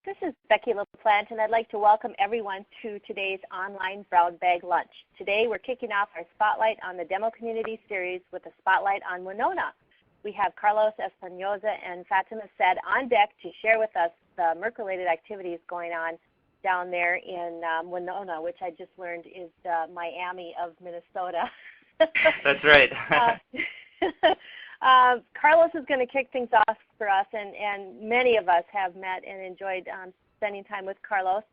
This is Becky LaPlante, and I'd like to welcome everyone to today's online Brown Bag Lunch. Today we're kicking off our Spotlight on the Demo Community series with a spotlight on Winona. We have Carlos Espinoza and Fatima Said on deck to share with us the MIRC-related activities going on down there in Winona, which I just learned is the Miami of Minnesota. That's right. Carlos is going to kick things off for us, and many of us have met and enjoyed spending time with Carlos.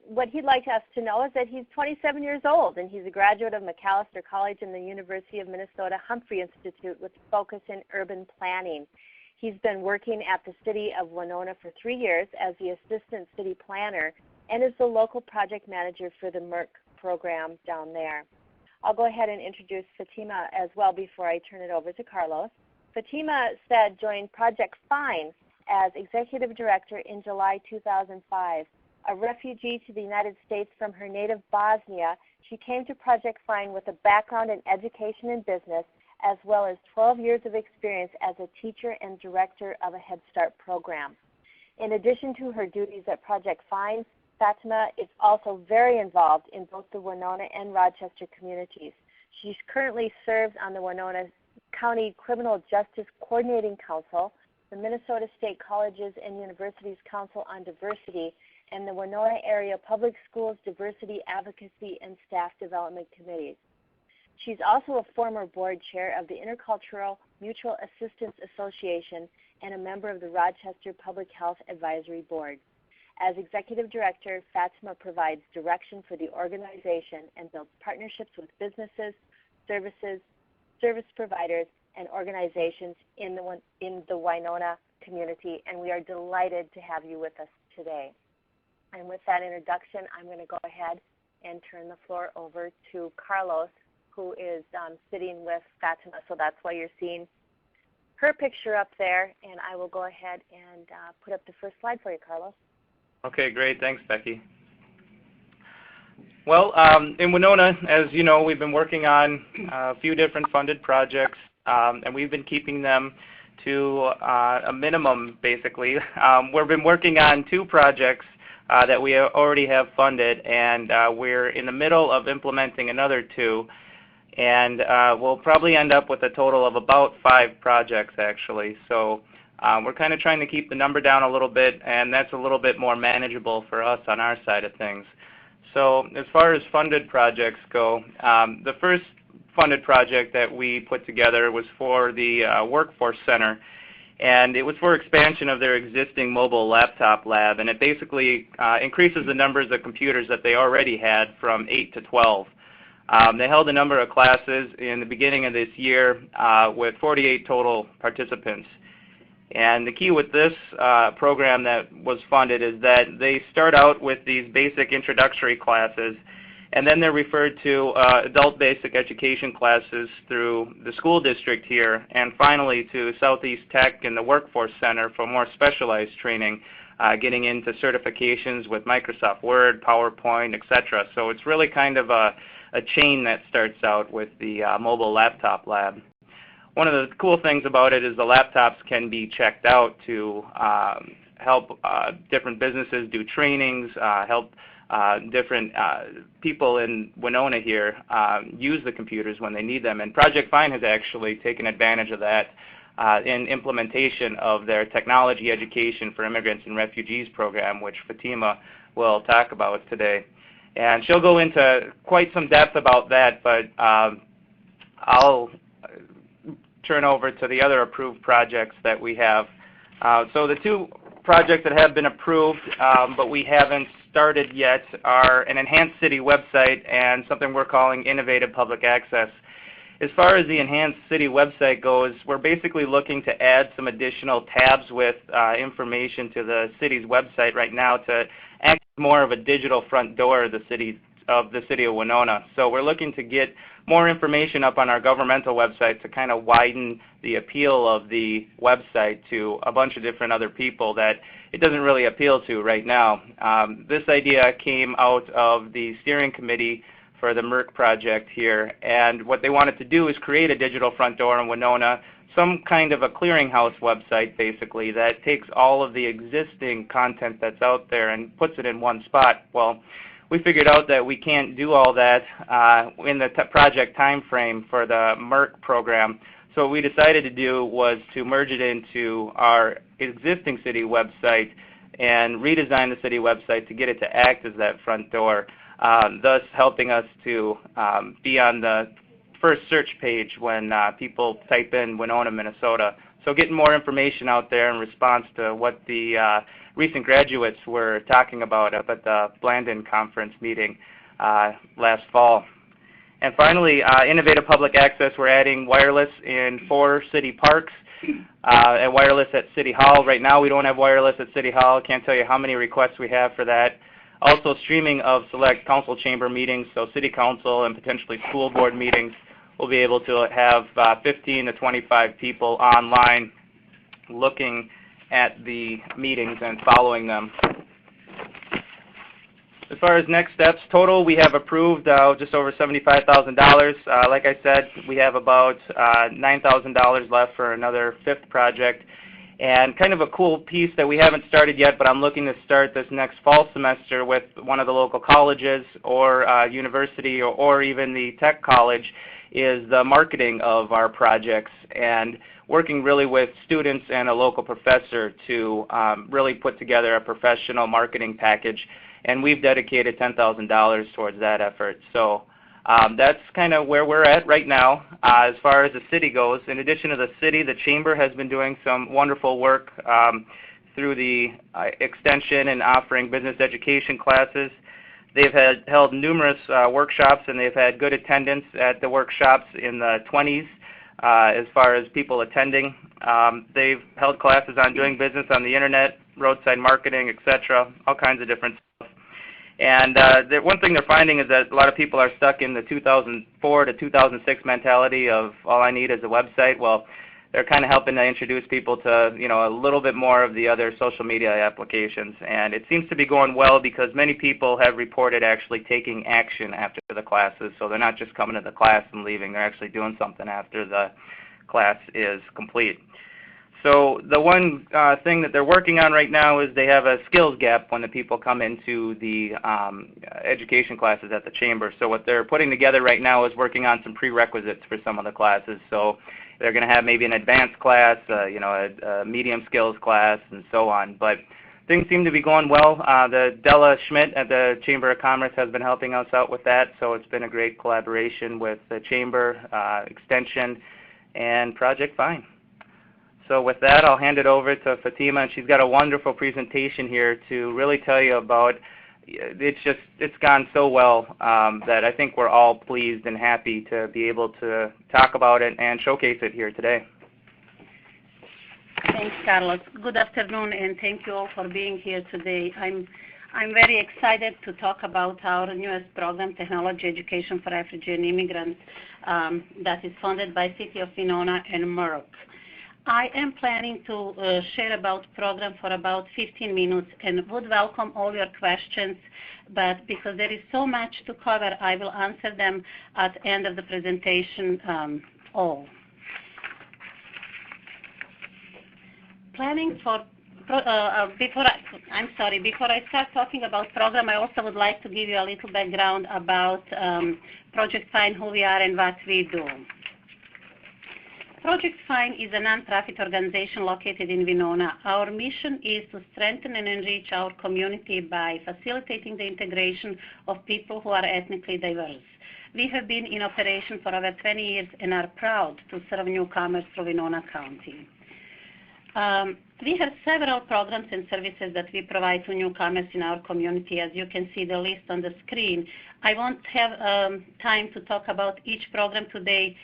What he'd like us to know is that he's 27 years old, and he's a graduate of Macalester College and the University of Minnesota Humphrey Institute with a focus in urban planning. He's been working at the City of Winona for 3 years as the Assistant City Planner and is the local project manager for the MIRC program down there. I'll go ahead and introduce Fatima as well before I turn it over to Carlos. Fatima Said joined Project FINE as Executive Director in July 2005. A refugee to the United States from her native Bosnia, she came to Project FINE with a background in education and business, as well as 12 years of experience as a teacher and director of a Head Start program. In addition to her duties at Project FINE, Fatima is also very involved in both the Winona and Rochester communities. She currently serves on the Winona County Criminal Justice Coordinating Council, the Minnesota State Colleges and Universities Council on Diversity, and the Winona Area Public Schools Diversity Advocacy and Staff Development Committees. She's also a former board chair of the Intercultural Mutual Assistance Association and a member of the Rochester Public Health Advisory Board. As Executive Director, Fatima provides direction for the organization and builds partnerships with businesses, service providers, and organizations in the Winona community, and we are delighted to have you with us today. And with that introduction, I'm going to go ahead and turn the floor over to Carlos, who is sitting with Fatima, so that's why you're seeing her picture up there, and I will go ahead and put up the first slide for you, Carlos. Okay, great. Thanks, Becky. Well, in Winona, as you know, we've been working on a few different funded projects, and we've been keeping them to a minimum, basically. We've been working on 2 projects that we already have funded, and we're in the middle of implementing another 2, and we'll probably end up with a total of about 5 projects, actually. So we're kind of trying to keep the number down a little bit, and that's a little bit more manageable for us on our side of things. So as far as funded projects go, the first funded project that we put together was for the Workforce Center, and it was for expansion of their existing mobile laptop lab, and it basically increases the numbers of computers that they already had from 8 to 12. They held a number of classes in the beginning of this year with 48 total participants. And the key with this program that was funded is that they start out with these basic introductory classes, and then they're referred to adult basic education classes through the school district here, and finally to Southeast Tech and the Workforce Center for more specialized training, getting into certifications with Microsoft Word, PowerPoint, etc. So it's really kind of a chain that starts out with the mobile laptop lab. One of the cool things about it is the laptops can be checked out to help different businesses do trainings, help different people in Winona here use the computers when they need them. And Project FINE has actually taken advantage of that in implementation of their Technology Education for Immigrants and Refugees program, which Fatima will talk about today. And she'll go into quite some depth about that, but I'll turn over to the other approved projects that we have. So the 2 projects that have been approved but we haven't started yet are an enhanced city website and something we're calling innovative public access. As far as the enhanced city website goes, we're basically looking to add some additional tabs with information to the city's website right now to act more of a digital front door of the city of Winona. So we're looking to get more information up on our governmental website to kind of widen the appeal of the website to a bunch of different other people that it doesn't really appeal to right now. This idea came out of the steering committee for the MIRC project here, and what they wanted to do is create a digital front door in Winona some kind of a clearinghouse website, basically, that takes all of the existing content that's out there and puts it in one spot. Well, we figured out that we can't do all that in the project time frame for the MIRC program. So what we decided to do was to merge it into our existing city website and redesign the city website to get it to act as that front door, thus helping us to be on the first search page when people type in Winona, Minnesota. So getting more information out there in response to what the recent graduates were talking about up at the Blandon conference meeting last fall. And finally, innovative public access. We're adding wireless in 4 city parks and wireless at City Hall. Right now we don't have wireless at City Hall. Can't tell you how many requests we have for that. Also streaming of select council chamber meetings, so city council and potentially school board meetings. We'll be able to have 15 to 25 people online looking at the meetings and following them. As far as next steps, total we have approved just over $75,000. Like I said, we have about $9,000 left for another 5th project. And kind of a cool piece that we haven't started yet, but I'm looking to start this next fall semester with one of the local colleges or university or even the tech college, is the marketing of our projects and working really with students and a local professor to really put together a professional marketing package. And we've dedicated $10,000 towards that effort. So that's kind of where we're at right now. As far as the city goes, in addition to the city, the chamber has been doing some wonderful work through the extension and offering business education classes. They've held numerous workshops, and they've had good attendance at the workshops in the 20s as far as people attending. They've held classes on doing business on the internet, roadside marketing, etc., all kinds of different stuff. And one thing they're finding is that a lot of people are stuck in the 2004 to 2006 mentality of all I need is a website. Well, they're kind of helping to introduce people to, a little bit more of the other social media applications. And it seems to be going well because many people have reported actually taking action after the classes. So they're not just coming to the class and leaving. They're actually doing something after the class is complete. So the one thing that they're working on right now is they have a skills gap when the people come into the education classes at the chamber. So what they're putting together right now is working on some prerequisites for some of the classes. So they're going to have maybe an advanced class, a medium skills class, and so on. But things seem to be going well. The Della Schmidt at the Chamber of Commerce has been helping us out with that. So it's been a great collaboration with the Chamber, Extension, and Project Fine. So with that, I'll hand it over to Fatima, and she's got a wonderful presentation here to really tell you about. It's gone so well that I think we're all pleased and happy to be able to talk about it and showcase it here today. Thanks, Carlos. Good afternoon, and thank you all for being here today. I'm very excited to talk about our newest program, Technology Education for Refugee and Immigrants, that is funded by City of Winona and MIRC. I am planning to share about program for about 15 minutes and would welcome all your questions, but because there is so much to cover, I will answer them at the end of the presentation all. Planning for, before I start talking about program, I also would like to give you a little background about Project Fine, who we are and what we do. Project Fine is a nonprofit organization located in Winona. Our mission is to strengthen and enrich our community by facilitating the integration of people who are ethnically diverse. We have been in operation for over 20 years and are proud to serve newcomers through Winona County. We have several programs and services that we provide to newcomers in our community. As you can see the list on the screen, I won't have time to talk about each program today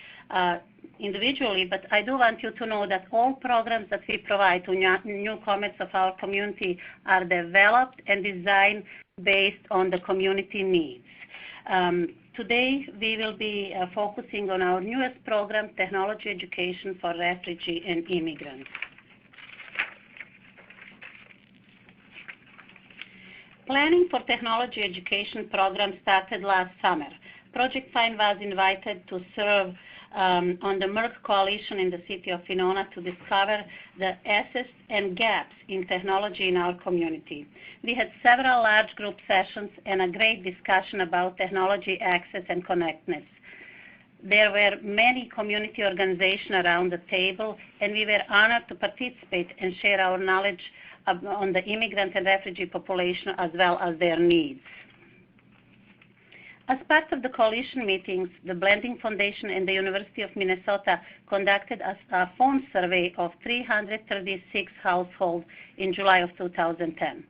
individually, but I do want you to know that all programs that we provide to newcomers of our community are developed and designed based on the community needs. Today, we will be focusing on our newest program, Technology Education for Refugee and Immigrants. Planning for Technology Education program started last summer. Project Fine was invited to serve on the MIRC coalition in the city of Winona to discover the assets and gaps in technology in our community. We had several large group sessions and a great discussion about technology access and connectedness. There were many community organizations around the table, and we were honored to participate and share our knowledge on the immigrant and refugee population as well as their needs. As part of the coalition meetings, the Blending Foundation and the University of Minnesota conducted a phone survey of 336 households in July of 2010.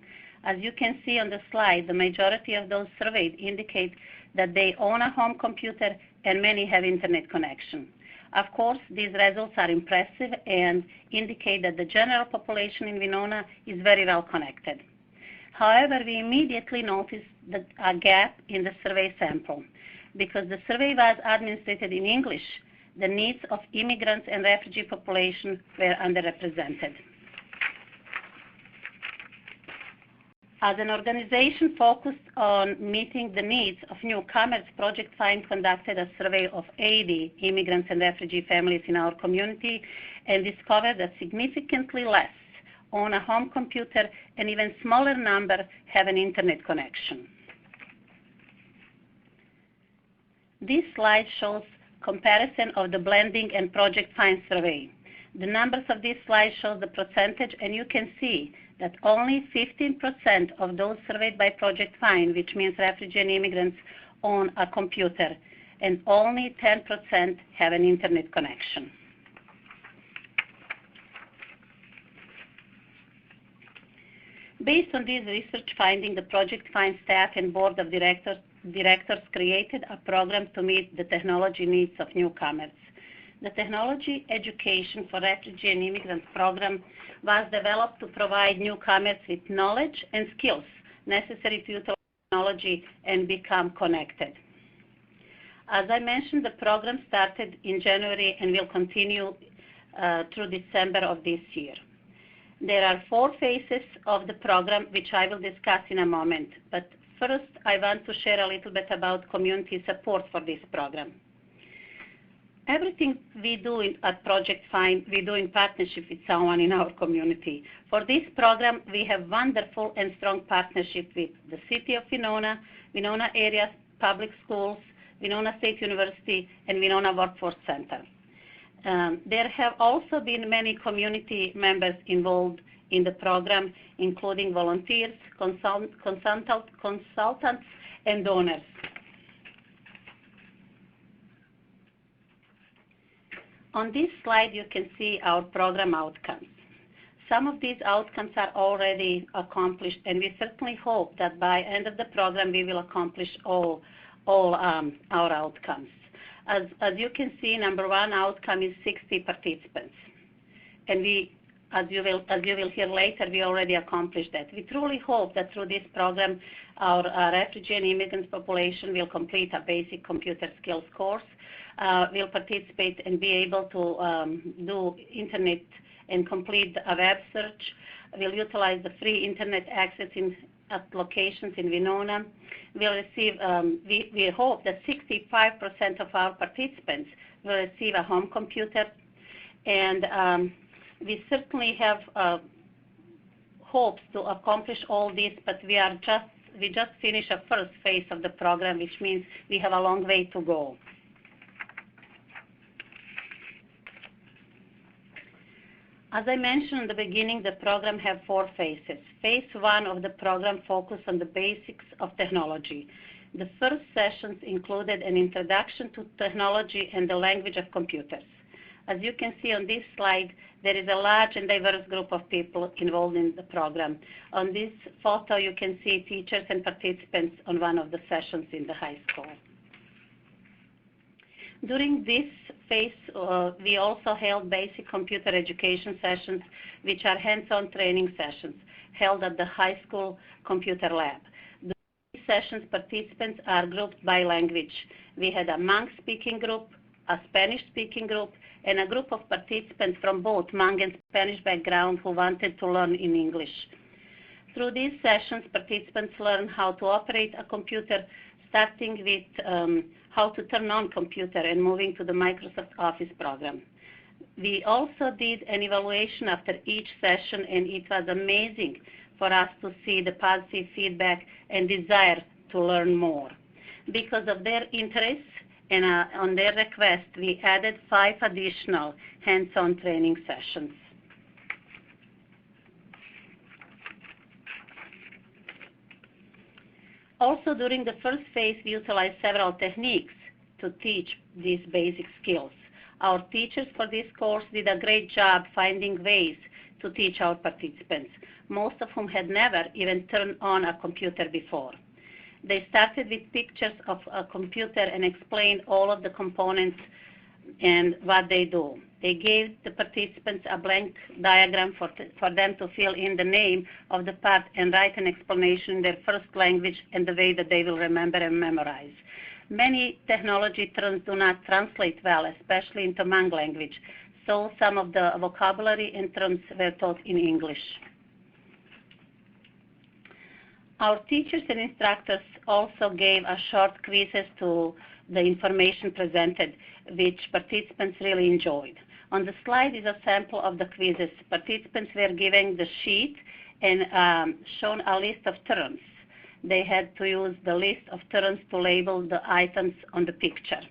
As you can see on the slide, the majority of those surveyed indicate that they own a home computer and many have internet connection. Of course, these results are impressive and indicate that the general population in Winona is very well connected. However, we immediately noticed a gap in the survey sample. Because the survey was administered in English, the needs of immigrants and refugee population were underrepresented. As an organization focused on meeting the needs of newcomers, Project Find conducted a survey of 80 immigrants and refugee families in our community and discovered that significantly less own a home computer and even smaller number have an internet connection. This slide shows comparison of the Blending and Project Find survey. The numbers of this slide show the percentage, and you can see that only 15% of those surveyed by Project Find, which means refugee and immigrants, own a computer, and only 10% have an internet connection. Based on this research finding, the Project Find staff and board of directors created a program to meet the technology needs of newcomers. The Technology Education for Refugee and Immigrant program was developed to provide newcomers with knowledge and skills necessary to utilize technology and become connected. As I mentioned, the program started in January and will continue through December of this year. There are 4 phases of the program, which I will discuss in a moment. But first, I want to share a little bit about community support for this program. Everything we do at Project Find, we do in partnership with someone in our community. For this program, we have wonderful and strong partnership with the City of Winona, Winona Area Public Schools, Winona State University, and Winona Workforce Center. There have also been many community members involved in the program, including volunteers, consultants, and donors. On this slide, you can see our program outcomes. Some of these outcomes are already accomplished, and we certainly hope that by end of the program, we will accomplish all our outcomes. As you can see, number 1 outcome is 60 participants. And we, as you will hear later, we already accomplished that. We truly hope that through this program, our refugee and immigrant population will complete a basic computer skills course, will participate and be able to do internet and complete a web search, will utilize the free internet access at locations in Winona. We'll receive, we hope that 65% of our participants will receive a home computer, and we certainly have hopes to accomplish all this, but we just finished a first phase of the program, which means we have a long way to go. As I mentioned in the beginning, the program has 4 phases. Phase 1 of the program focused on the basics of technology. The first sessions included an introduction to technology and the language of computers. As you can see on this slide, there is a large and diverse group of people involved in the program. On this photo, you can see teachers and participants on one of the sessions in the high school. During this phase, we also held basic computer education sessions, which are hands-on training sessions held at the high school computer lab. During these sessions, participants are grouped by language. We had a Hmong speaking group, a Spanish speaking group, and a group of participants from both Hmong and Spanish background who wanted to learn in English. Through these sessions, participants learn how to operate a computer, starting with how to turn on computer and moving to the Microsoft Office program. We also did an evaluation after each session, and it was amazing for us to see the positive feedback and desire to learn more. Because of their interest and on their request, we added 5 additional hands-on training sessions. Also, during the first phase, we utilized several techniques to teach these basic skills. Our teachers for this course did a great job finding ways to teach our participants, most of whom had never even turned on a computer before. They started with pictures of a computer and explained all of the components and what they do. They gave the participants a blank diagram for them to fill in the name of the part and write an explanation in their first language and the way that they will remember and memorize. Many technology terms do not translate well, especially into Hmong language, so some of the vocabulary and terms were taught in English. Our teachers and instructors also gave a short quizzes to the information presented, which participants really enjoyed. On the slide is a sample of the quizzes. Participants were given the sheet and shown a list of terms. They had to use the list of terms to label the items on the picture.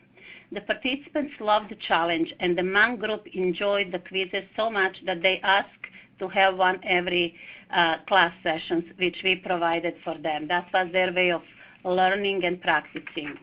The participants loved the challenge, and the Hmong group enjoyed the quizzes so much that they asked to have one every class sessions, which we provided for them. That was their way of learning and practicing.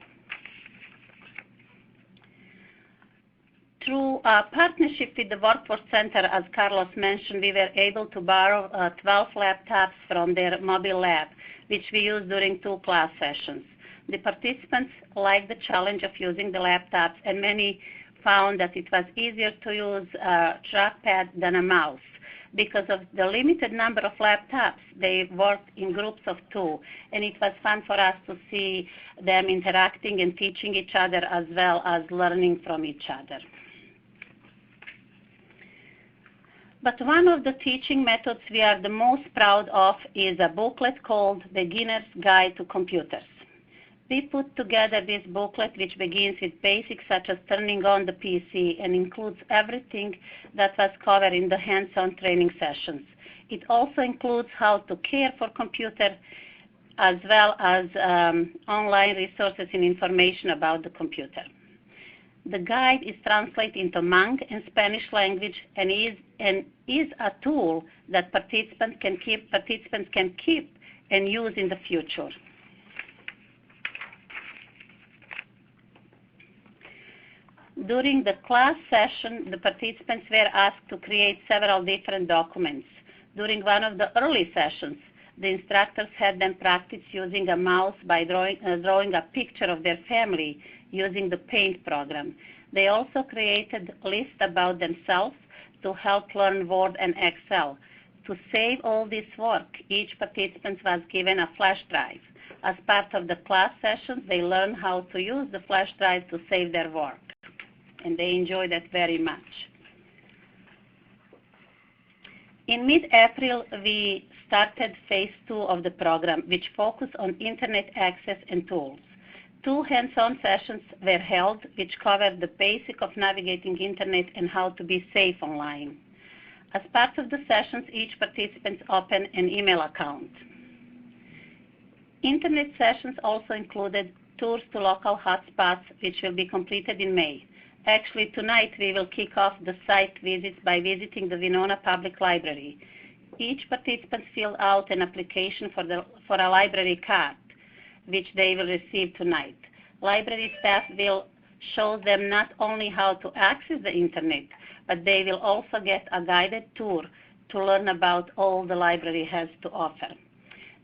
Through a partnership with the Workforce Center, as Carlos mentioned, we were able to borrow 12 laptops from their mobile lab, which we used during 2 class sessions. The participants liked the challenge of using the laptops, and many found that it was easier to use a trackpad than a mouse. Because of the limited number of laptops, they worked in groups of 2, and it was fun for us to see them interacting and teaching each other as well as learning from each other. But one of the teaching methods we are the most proud of is a booklet called Beginner's Guide to Computers. We put together this booklet, which begins with basics such as turning on the PC and includes everything that was covered in the hands-on training sessions. It also includes how to care for computer, as well as online resources and information about the computer. The guide is translated into Hmong and Spanish language and is a tool that participants can keep and use in the future. During the class session, the participants were asked to create several different documents. During one of the early sessions, the instructors had them practice using a mouse by drawing a picture of their family using the Paint program. They also created a list about themselves to help learn Word and Excel. To save all this work, each participant was given a flash drive. As part of the class sessions, they learned how to use the flash drive to save their work, and they enjoyed that very much. In mid-April, we started phase 2 of the program, which focused on internet access and tools. 2 hands-on sessions were held, which covered the basic of navigating internet and how to be safe online. As part of the sessions, each participant opened an email account. Internet sessions also included tours to local hotspots, which will be completed in May. Actually, tonight we will kick off the site visits by visiting the Winona Public Library. Each participant filled out an application for a library card, which they will receive tonight. Library staff will show them not only how to access the internet, but they will also get a guided tour to learn about all the library has to offer.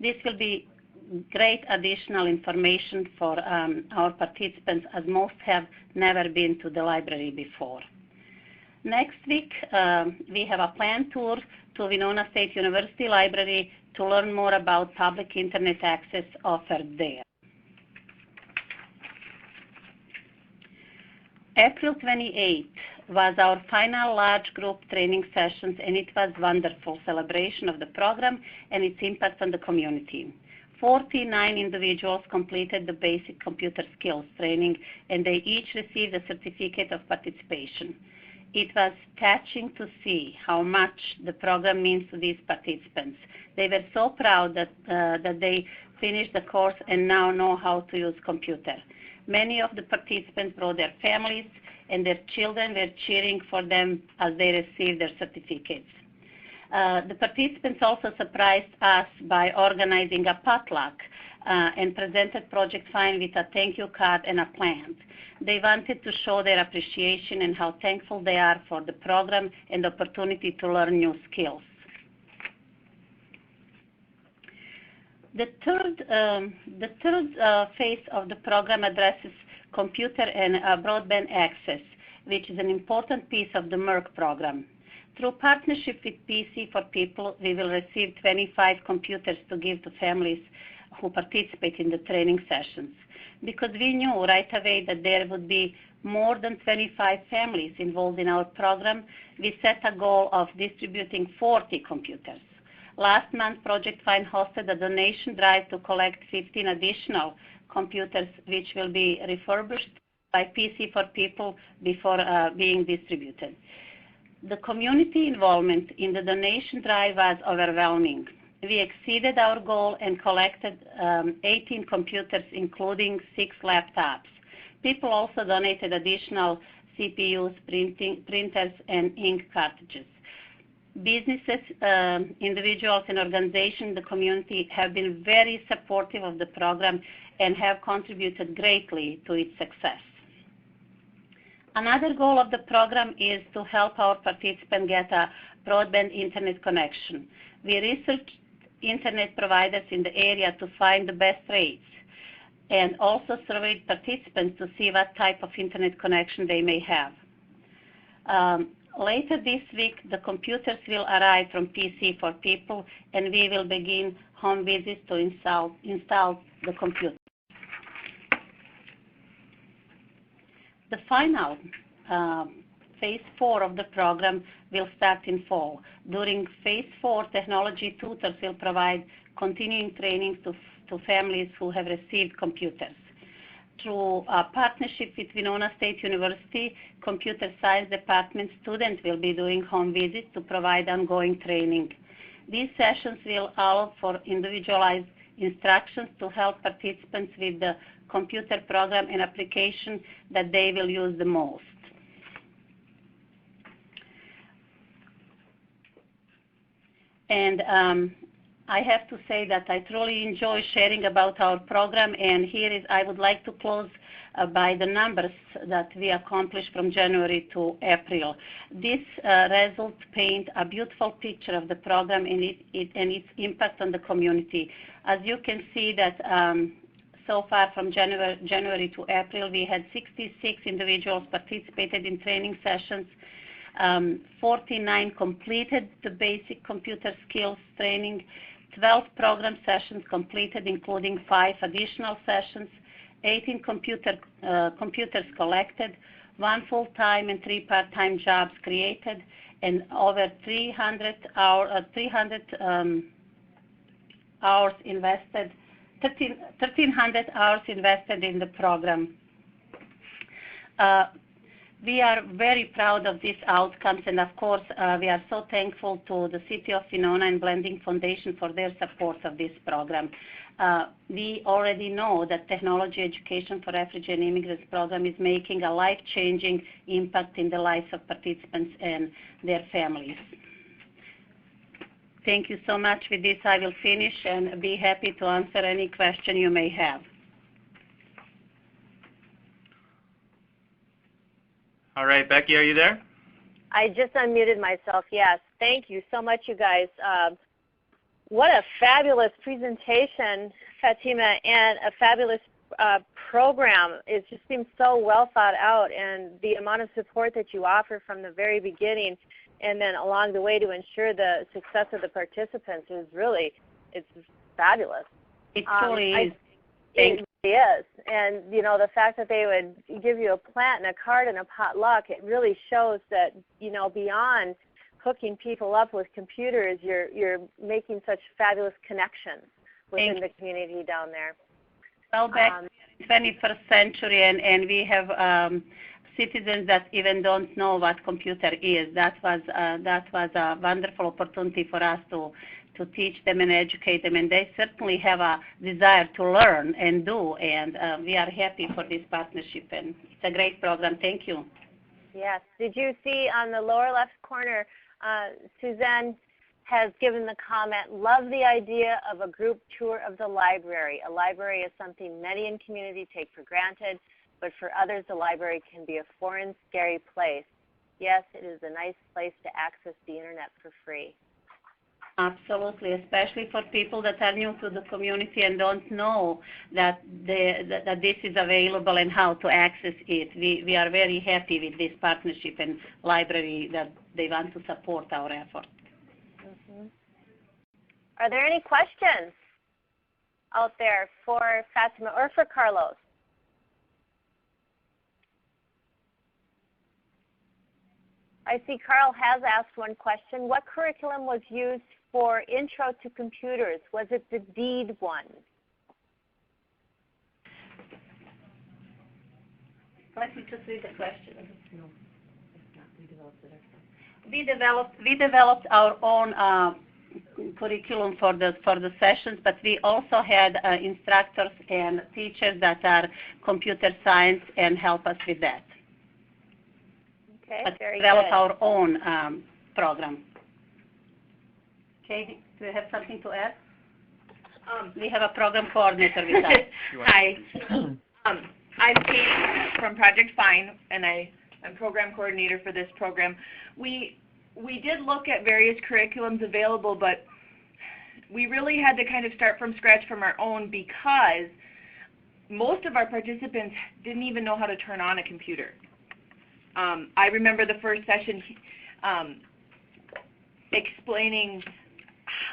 This will be great additional information for our participants, as most have never been to the library before. Next week, we have a planned tour to Winona State University Library to learn more about public internet access offered there. April 28th was our final large group training sessions, and it was a wonderful celebration of the program and its impact on the community. 49 individuals completed the basic computer skills training, and they each received a certificate of participation. It was touching to see how much the program means to these participants. They were so proud that they finished the course and now know how to use computer. Many of the participants brought their families, and their children were cheering for them as they received their certificates. The participants also surprised us by organizing a potluck and presented Project Find with a thank you card and a plant. They wanted to show their appreciation and how thankful they are for the program and the opportunity to learn new skills. The third phase of the program addresses computer and broadband access, which is an important piece of the MIRC program. Through partnership with PC for People, we will receive 25 computers to give to families who participate in the training sessions. Because we knew right away that there would be more than 25 families involved in our program, we set a goal of distributing 40 computers. Last month, Project Find hosted a donation drive to collect 15 additional computers, which will be refurbished by PC for People before being distributed. The community involvement in the donation drive was overwhelming. We exceeded our goal and collected 18 computers, including 6 laptops. People also donated additional CPUs, printers, and ink cartridges. Businesses, individuals, and organizations in the community have been very supportive of the program and have contributed greatly to its success. Another goal of the program is to help our participants get a broadband internet connection. We researched internet providers in the area to find the best rates and also surveyed participants to see what type of internet connection they may have. Later this week, the computers will arrive from PC for People, and we will begin home visits to install the computer. The final phase 4 of the program will start in fall. During phase 4, technology tutors will provide continuing training to families who have received computers. Through a partnership with Winona State University, Computer Science Department students will be doing home visits to provide ongoing training. These sessions will allow for individualized instructions to help participants with the computer program and application that they will use the most. And I have to say that I truly enjoy sharing about our program, and I would like to close by the numbers that we accomplished from January to April. These results paint a beautiful picture of the program and its impact on the community. As you can see that so far from January to April, we had 66 individuals participated in training sessions. 49 completed the basic computer skills training, 12 program sessions completed, including 5 additional sessions, 18 computers collected, 1 full-time and 3 part-time jobs created, and over 300 hours invested, 1,300 hours invested in the program. We are very proud of these outcomes, and of course, we are so thankful to the City of Winona and Blending Foundation for their support of this program. We already know that Technology Education for Refugee and Immigrants program is making a life-changing impact in the lives of participants and their families. Thank you so much. With this, I will finish and be happy to answer any question you may have. All right, Becky, are you there? I just unmuted myself, yes. Thank you so much, you guys. What a fabulous presentation, Fatima, and a fabulous program. It just seems so well thought out, and the amount of support that you offer from the very beginning and then along the way to ensure the success of the participants is really, it's fabulous. It truly is. It really is. And, you know, the fact that they would give you a plant and a card and a potluck, it really shows that, you know, beyond hooking people up with computers, you're making such fabulous connections within the community down there. Well, back in the 21st century, and we have citizens that even don't know what computer is. That was a wonderful opportunity for us to teach them and educate them, and they certainly have a desire to learn and do, and we are happy for this partnership, and it's a great program. Thank you. Yes. Did you see on the lower left corner, Suzanne has given the comment, love the idea of a group tour of the library. A library is something many in community take for granted, but for others, the library can be a foreign, scary place. Yes, it is a nice place to access the internet for free. Absolutely, especially for people that are new to the community and don't know that this is available and how to access it. We are very happy with this partnership and library that they want to support our effort. Mm-hmm. Are there any questions out there for Fatima or for Carlos? I see Carl has asked one question. What curriculum was used for Intro to Computers? Was it the DEED one? Let me just read the question. No, it's not. We developed it. We developed our own curriculum for the sessions, but we also had instructors and teachers that are computer science and help us with that. Okay, but very develop good. our own program. Okay, do you have something to add? We have a program coordinator with us. Hi, I'm Katie from Project Fine, and I'm program coordinator for this program. We did look at various curriculums available, but we really had to kind of start from scratch from our own because most of our participants didn't even know how to turn on a computer. I remember the first session explaining,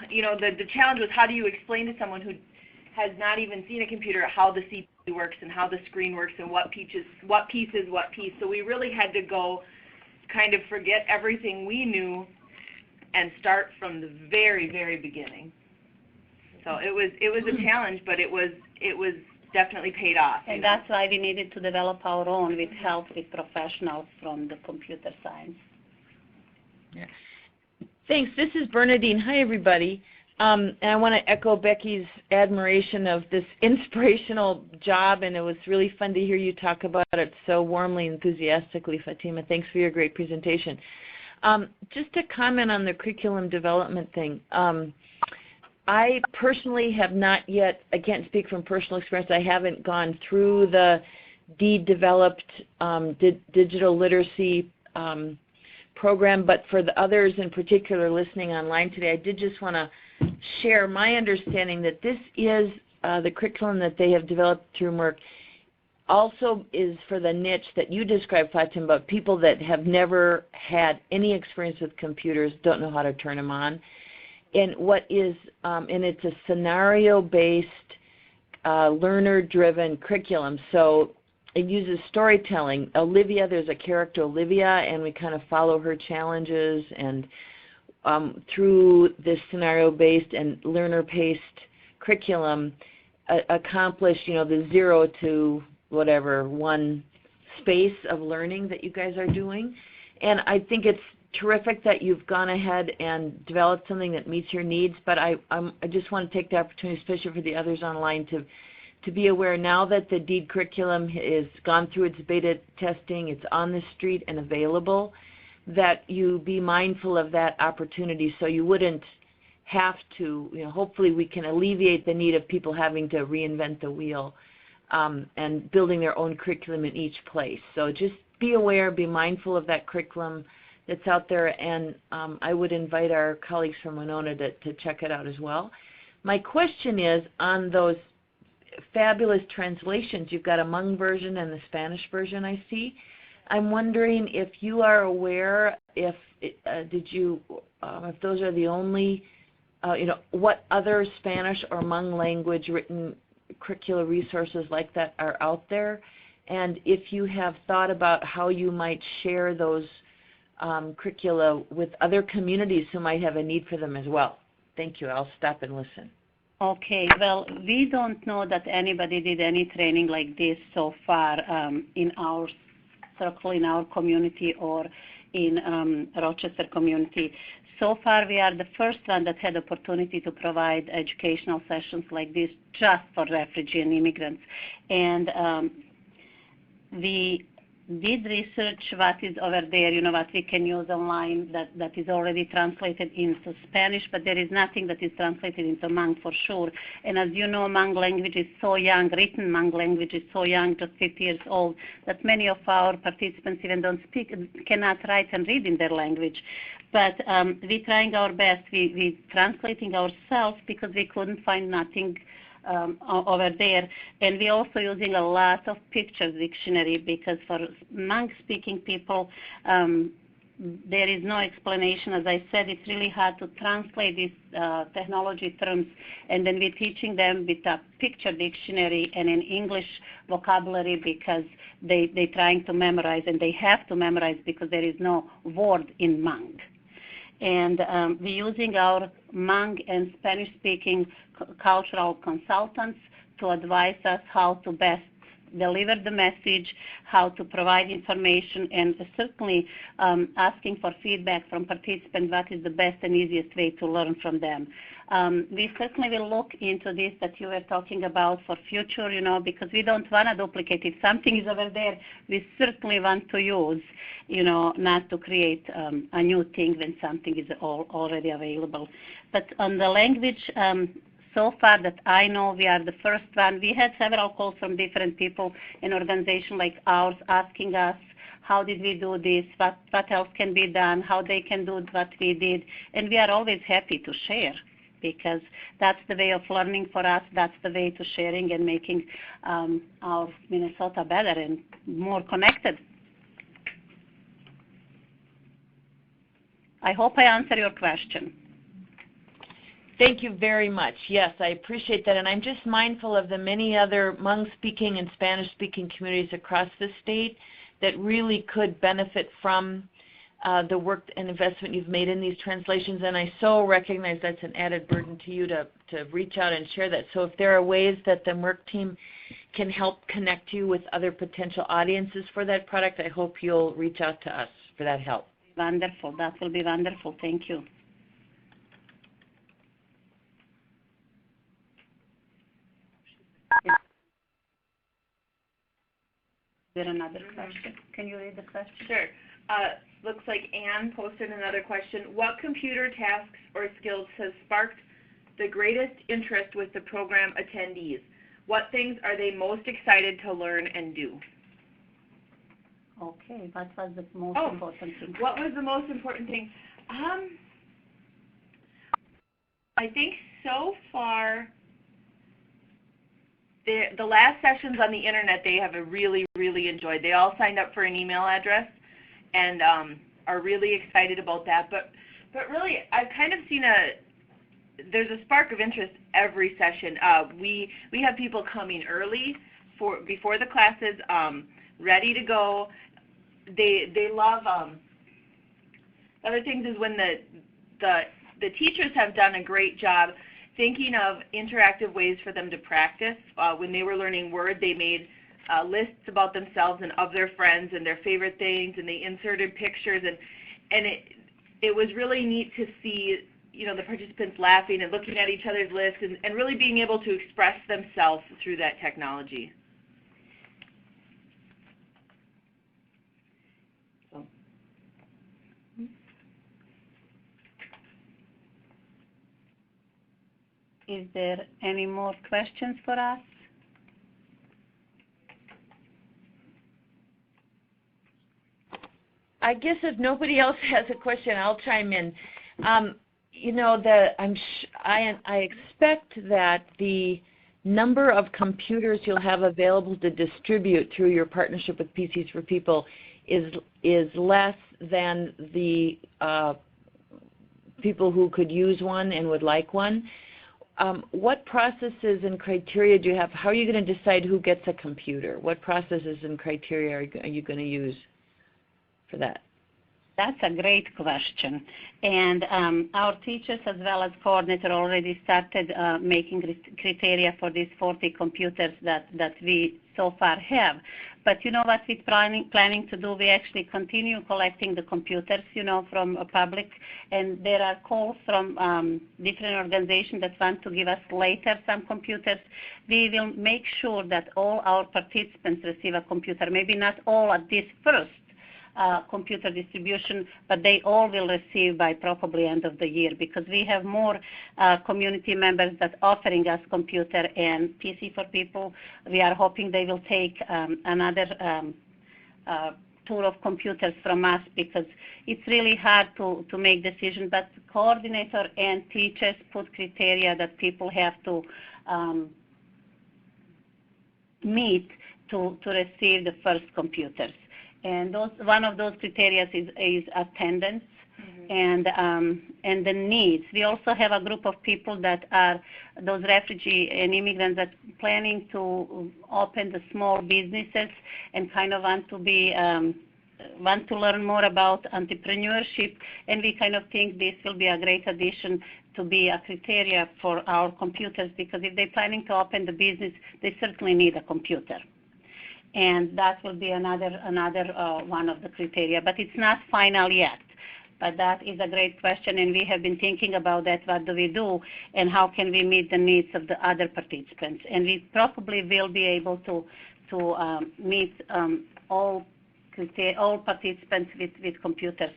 you know, the challenge was how do you explain to someone who has not even seen a computer how the CPU works and how the screen works and what piece is what piece. So we really had to go kind of forget everything we knew and start from the very, very beginning. So it was a challenge, but it was definitely paid off. And that's why we needed to develop our own with help with professionals from the computer science. Yeah. Thanks. This is Bernadine. Hi, everybody. And I want to echo Becky's admiration of this inspirational job, and it was really fun to hear you talk about it so warmly and enthusiastically, Fatima. Thanks for your great presentation. Just to comment on the curriculum development thing, I personally have not yet, I can't speak from personal experience, I haven't gone through the DEED-developed digital literacy program, but for the others in particular listening online today, I did just want to share my understanding that this is the curriculum that they have developed through MIRC also is for the niche that you described, Fatima, about people that have never had any experience with computers, don't know how to turn them on. And what is, and it's a scenario-based, learner-driven curriculum. So it uses storytelling. Olivia, there's a character, Olivia, and we kind of follow her challenges, and through this scenario-based and learner-paced curriculum, accomplish, you know, the 0 to whatever 1 space of learning that you guys are doing. And I think it's terrific that you've gone ahead and developed something that meets your needs, but I just want to take the opportunity, especially for the others online, to be aware now that the DEED curriculum has gone through its beta testing, it's on the street and available, that you be mindful of that opportunity so you wouldn't have to, you know, hopefully we can alleviate the need of people having to reinvent the wheel and building their own curriculum in each place. So just be aware, be mindful of that curriculum that's out there, and I would invite our colleagues from Winona to check it out as well. My question is on those fabulous translations. You've got a Hmong version and the Spanish version I see. I'm wondering if you are aware if if those are the only, you know, what other Spanish or Hmong language written curricular resources like that are out there, and if you have thought about how you might share those curricula with other communities who might have a need for them as well. Thank you. I'll stop and listen. Okay, well, we don't know that anybody did any training like this so far in our circle, in our community, or in Rochester community. So far, we are the first one that had opportunity to provide educational sessions like this just for refugee and immigrants. And we did research what is over there, what we can use online that is already translated into Spanish, but there is nothing that is translated into Hmong for sure. And as you know, Hmong language is so young, written Hmong language is so young, just 50 years old, that many of our participants even don't speak, cannot write and read in their language. But we're trying our best. We're translating ourselves because we couldn't find nothing over there, and we're also using a lot of pictures dictionary because for Hmong-speaking people, there is no explanation. As I said, it's really hard to translate these technology terms, and then we're teaching them with a picture dictionary and an English vocabulary because they're trying to memorize, and they have to memorize because there is no word in Hmong. And we're using our Hmong and Spanish-speaking cultural consultants to advise us how to best deliver the message, how to provide information, and certainly asking for feedback from participants what is the best and easiest way to learn from them. We certainly will look into this that you were talking about for future, because we don't want to duplicate. If something is over there, we certainly want to use, not to create a new thing when something is already available. But on the language, so far that I know, we are the first one. We had several calls from different people in organizations like ours asking us, how did we do this, what else can be done, how they can do what we did, and we are always happy to share because that's the way of learning for us, that's the way to sharing and making our Minnesota better and more connected. I hope I answered your question. Thank you very much. Yes, I appreciate that. And I'm just mindful of the many other Hmong-speaking and Spanish-speaking communities across the state that really could benefit from the work and investment you've made in these translations. And I so recognize that's an added burden to you to reach out and share that. So if there are ways that the MIRC team can help connect you with other potential audiences for that product, I hope you'll reach out to us for that help. Wonderful. That will be wonderful. Thank you. Is there another question? Can you read the question? Sure. Looks like Anne posted another question. What computer tasks or skills has sparked the greatest interest with the program attendees? What things are they most excited to learn and do? Okay, what was the most important thing? What was the most important thing? I think so far, the last sessions on the internet they have really, really enjoyed. They all signed up for an email address and are really excited about that. But really, I've kind of seen there's a spark of interest every session. We have people coming early before the classes, ready to go. They love other things is when the teachers have done a great job thinking of interactive ways for them to practice. When they were learning Word, they made lists about themselves and of their friends and their favorite things, and they inserted pictures, and it was really neat to see the participants laughing and looking at each other's lists and really being able to express themselves through that technology. Is there any more questions for us? I guess if nobody else has a question, I'll chime in. I expect that the number of computers you'll have available to distribute through your partnership with PCs for People is less than the people who could use one and would like one. What processes and criteria do you have? How are you going to decide who gets a computer? What processes and criteria are you going to use for that? That's a great question. And our teachers as well as coordinator already started making criteria for these 40 computers that we so far have. But you know what we're planning to do? We actually continue collecting the computers, from public. And there are calls from different organizations that want to give us later some computers. We will make sure that all our participants receive a computer, maybe not all at this first computer distribution, but they all will receive by probably end of the year, because we have more community members that offering us computer and PC for people. We are hoping they will take another tour of computers from us, because it's really hard to make decisions, but coordinator and teachers put criteria that people have to meet to receive the first computers. And one of those criteria is attendance, and the needs. We also have a group of people that are those refugee and immigrants that planning to open the small businesses and kind of want to learn more about entrepreneurship, and we kind of think this will be a great addition to be a criteria for our computers, because if they're planning to open the business, they certainly need a computer. And that will be another one of the criteria, but it's not final yet. But that is a great question, and we have been thinking about that. What do we do, and how can we meet the needs of the other participants? And we probably will be able to meet all participants with computers,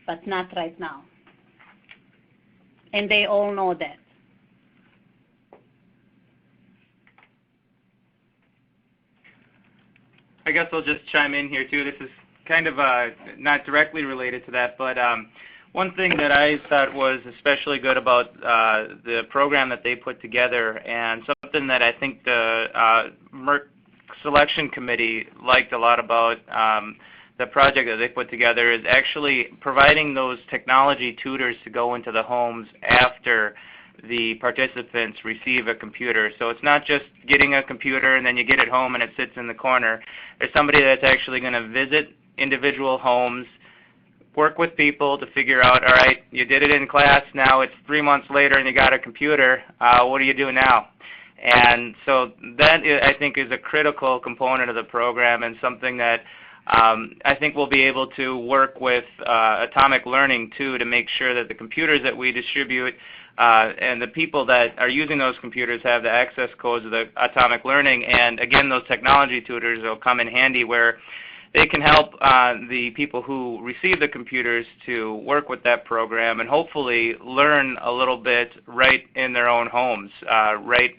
but not right now. And they all know that. I guess I'll just chime in here too. This is kind of not directly related to that, but one thing that I thought was especially good about the program that they put together, and something that I think the MIRC selection committee liked a lot about the project that they put together, is actually providing those technology tutors to go into the homes after the participants receive a computer. So it's not just getting a computer and then you get it home and it sits in the corner. There's somebody that's actually going to visit individual homes, work with people to figure out, all right, you did it in class, now it's 3 months later and you got a computer, what do you do now? And so that, I think, is a critical component of the program, and something that I think we'll be able to work with Atomic Learning too, to make sure that the computers that we distribute and the people that are using those computers have the access codes of the Atomic Learning. And again, those technology tutors will come in handy, where they can help the people who receive the computers to work with that program and hopefully learn a little bit right in their own homes, right,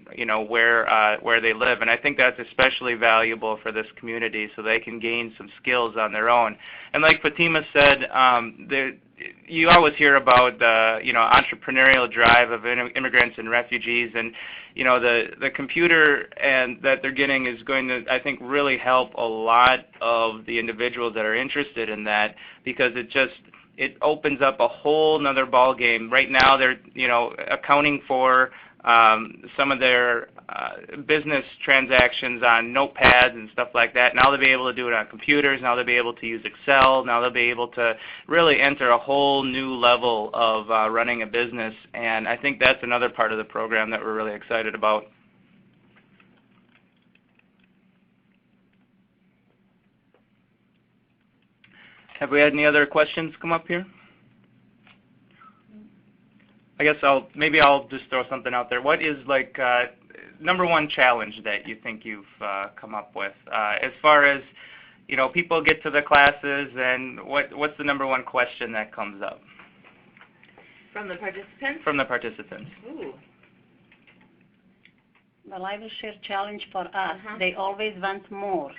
where they live. And I think that's especially valuable for this community, so they can gain some skills on their own. And like Fatima said, you always hear about the entrepreneurial drive of immigrants and refugees, and the computer and that they're getting is going to, I think, really help a lot of the individuals that are interested in that, because it opens up a whole nother ball game. Right now they're accounting for some of their business transactions on notepads and stuff like that. Now they'll be able to do it on computers. Now they'll be able to use Excel. Now they'll be able to really enter a whole new level of running a business. And I think that's another part of the program that we're really excited about. Have we had any other questions come up here? I guess I'll just throw something out there. What is number one challenge that you think you've come up with as far as people get to the classes, and what's the number one question that comes up from the participants? From the participants. Ooh. Well, I will share challenge for us. They always want more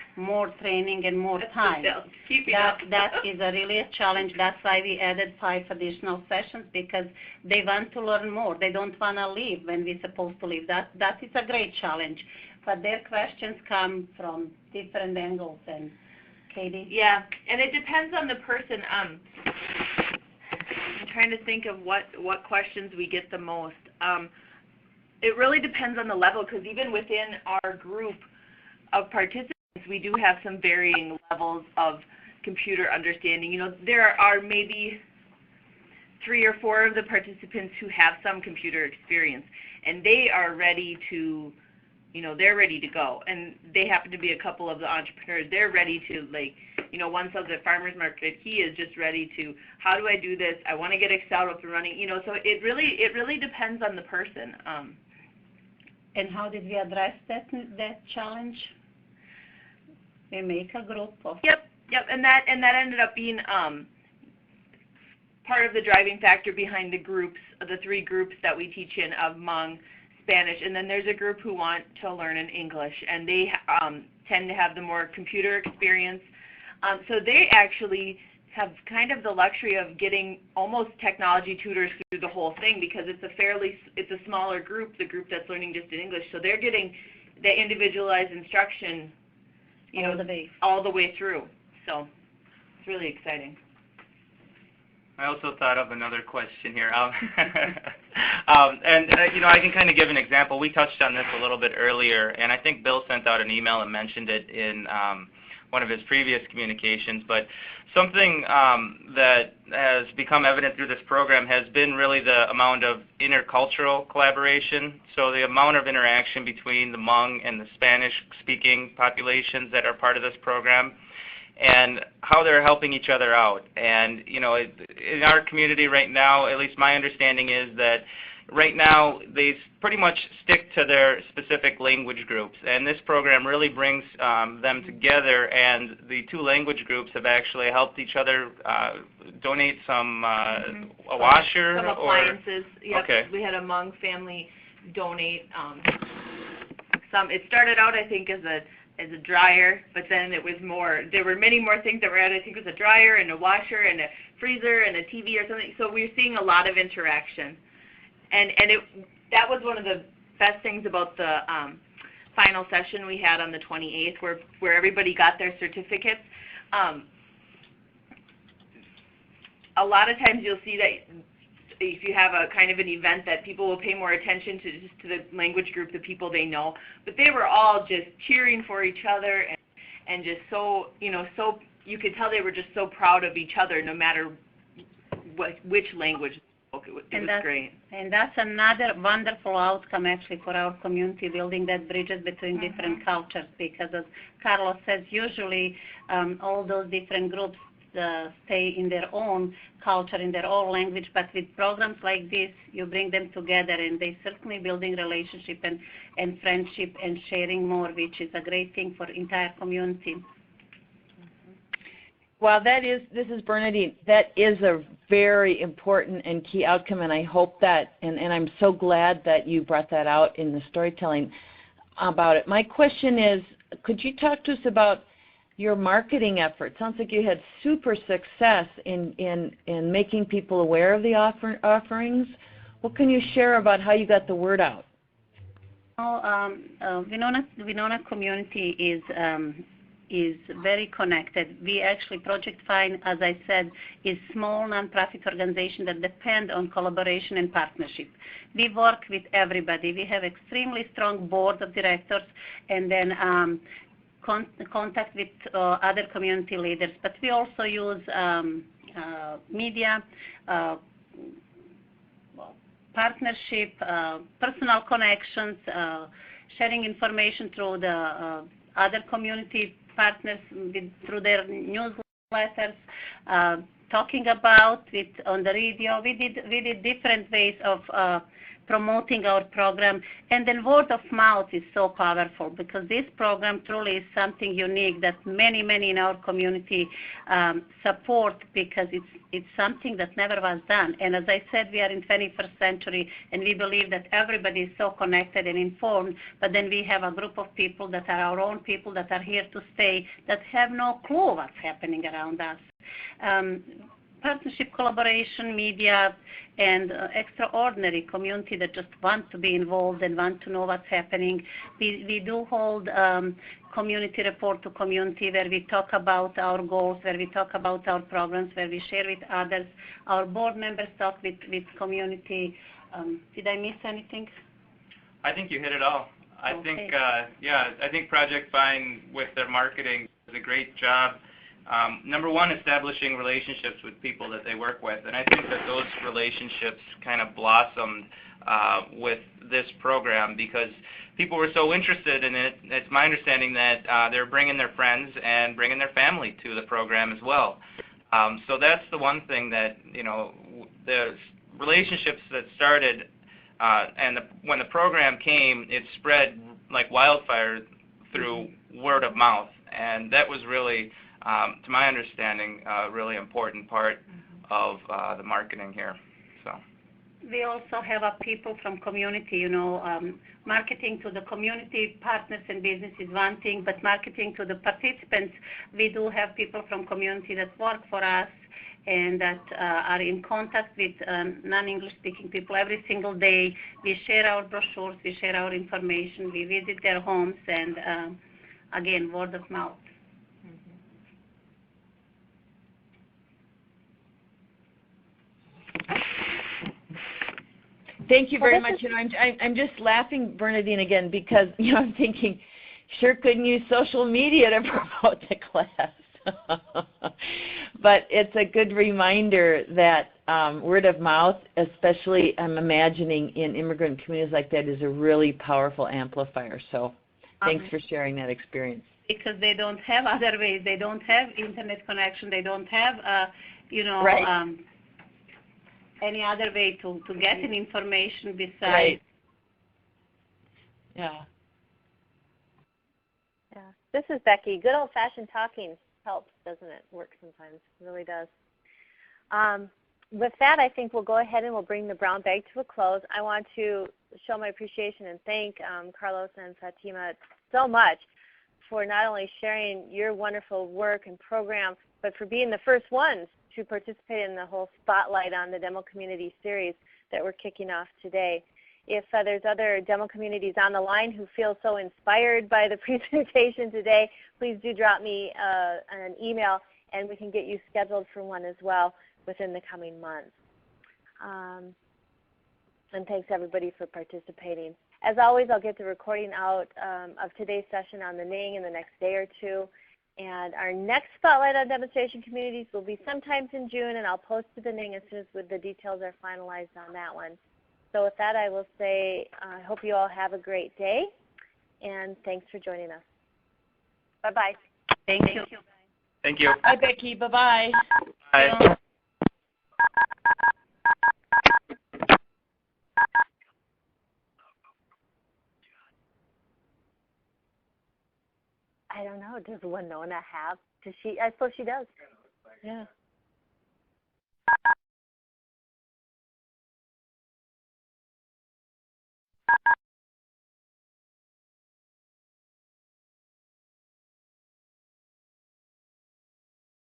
training and more time. That is really a challenge. That's why we added 5 additional sessions, because they want to learn more. They don't want to leave when we're supposed to leave. That is a great challenge. But their questions come from different angles. And Katie? Yeah, and it depends on the person. I'm trying to think of what questions we get the most. It really depends on the level, because even within our group of participants, we do have some varying levels of computer understanding. You know, there are maybe 3 or 4 of the participants who have some computer experience, and they are ready to, you know, they're ready to go. And they happen to be a couple of the entrepreneurs. They're ready to, like, you know, one sells at farmer's market. He is just ready to, how do I do this? I want to get Excel up and running. You know, so it really depends on the person. And how did we address that challenge? We make a group of. Yep, and that ended up being part of the driving factor behind the groups, the 3 groups that we teach in of Hmong, Spanish, and then there's a group who want to learn in English, and they tend to have the more computer experience. So they actually have kind of the luxury of getting almost technology tutors through the whole thing, because it's a smaller group, the group that's learning just in English, so they're getting the individualized instruction, you know, all the way through. So it's really exciting. I also thought of another question here. You know, I can kind of give an example. We touched on this a little bit earlier, and I think Bill sent out an email and mentioned it in one of his previous communications. But something that has become evident through this program has been really the amount of intercultural collaboration. So the amount of interaction between the Hmong and the Spanish-speaking populations that are part of this program, and how they're helping each other out. And, you know, in our community right now, at least my understanding is that right now they pretty much stick to their specific language groups. And this program really brings them together, and the 2 language groups have actually helped each other donate some a washer. Some appliances. Yep. Okay. We had a Hmong family donate some. It started out, I think, as a dryer, but then it was more, there were many more things that were added. I think it was a dryer and a washer and a freezer and a TV or something. So we're seeing a lot of interaction. And that was one of the best things about the final session we had on the 28th, where everybody got their certificates. A lot of times you'll see that if you have a kind of an event that people will pay more attention to the language group, the people they know. But they were all just cheering for each other, and just so, you know, so you could tell they were just so proud of each other, no matter which language they spoke. It was great. And that's another wonderful outcome, actually, for our community, building that bridges between different cultures. Because, as Carlos says, usually all those different groups stay in their own culture, in their own language, but with programs like this, you bring them together, and they certainly building relationship and friendship and sharing more, which is a great thing for entire community. Well, this is Bernadine. That is a very important and key outcome, and I hope that, and I'm so glad that you brought that out in the storytelling about it. My question is, could you talk to us about your marketing effort? Sounds like you had super success in making people aware of the offerings. What can you share about how you got the word out? Winona community is very connected. We actually, Project Find, as I said, is small nonprofit organization that depend on collaboration and partnership. We work with everybody. We have extremely strong board of directors, and then contact with other community leaders, but we also use media, partnership, personal connections, sharing information through the other community partners through their newsletters, talking about it on the radio. We did different ways of promoting our program, and then word of mouth is so powerful, because this program truly is something unique that many in our community support, because it's something that never was done. And as I said, we are in 21st century, and we believe that everybody is so connected and informed, but then we have a group of people that are our own people that are here to stay, that have no clue what's happening around us. Partnership, collaboration, media, and extraordinary community that just want to be involved and want to know what's happening. We do hold community report to community, where we talk about our goals, where we talk about our programs, where we share with others. Our board members talk with community. Did I miss anything? I think you hit it all. I think Project Find with their marketing does a great job Number one, establishing relationships with people that they work with, and I think that those relationships kind of blossomed with this program because people were so interested in it. It's my understanding that they're bringing their friends and bringing their family to the program as well. So that's the one thing that, the relationships that started, and when the program came, it spread like wildfire through word of mouth, and that was really, to my understanding, a really important part of the marketing here. So. We also have people from community, marketing to the community partners and business is one thing, but marketing to the participants, we do have people from community that work for us and that are in contact with non-English speaking people every single day. We share our brochures, we share our information, we visit their homes, and again, word of mouth. Thank you very much. I'm just laughing, Bernadine, again, because I'm thinking, sure couldn't use social media to promote the class. But it's a good reminder that word of mouth, especially I'm imagining in immigrant communities like that, is a really powerful amplifier. So thanks for sharing that experience. Because they don't have other ways. They don't have internet connection. They don't have, right. Any other way to get an information besides. Right. Yeah. Yeah. This is Becky. Good old-fashioned talking helps, doesn't it? Works sometimes. It really does. With that, I think we'll go ahead and we'll bring the brown bag to a close. I want to show my appreciation and thank Carlos and Fatima so much for not only sharing your wonderful work and program, but for being the first ones to participate in the whole Spotlight on the Demo Community series that we're kicking off today. If there's other demo communities on the line who feel so inspired by the presentation today, please do drop me an email and we can get you scheduled for one as well within the coming months. And thanks everybody for participating. As always, I'll get the recording out of today's session on the Ning in the next day or two. And our next Spotlight on Demonstration Communities will be sometimes in June, and I'll post to the Ning as soon as the details are finalized on that one. So with that, I will say I hope you all have a great day, and thanks for joining us. Bye-bye. Thank you. Thank you. Bye, Becky. Bye-bye. Bye. I don't know. Does Winona have? Does she? I suppose she does. Yeah.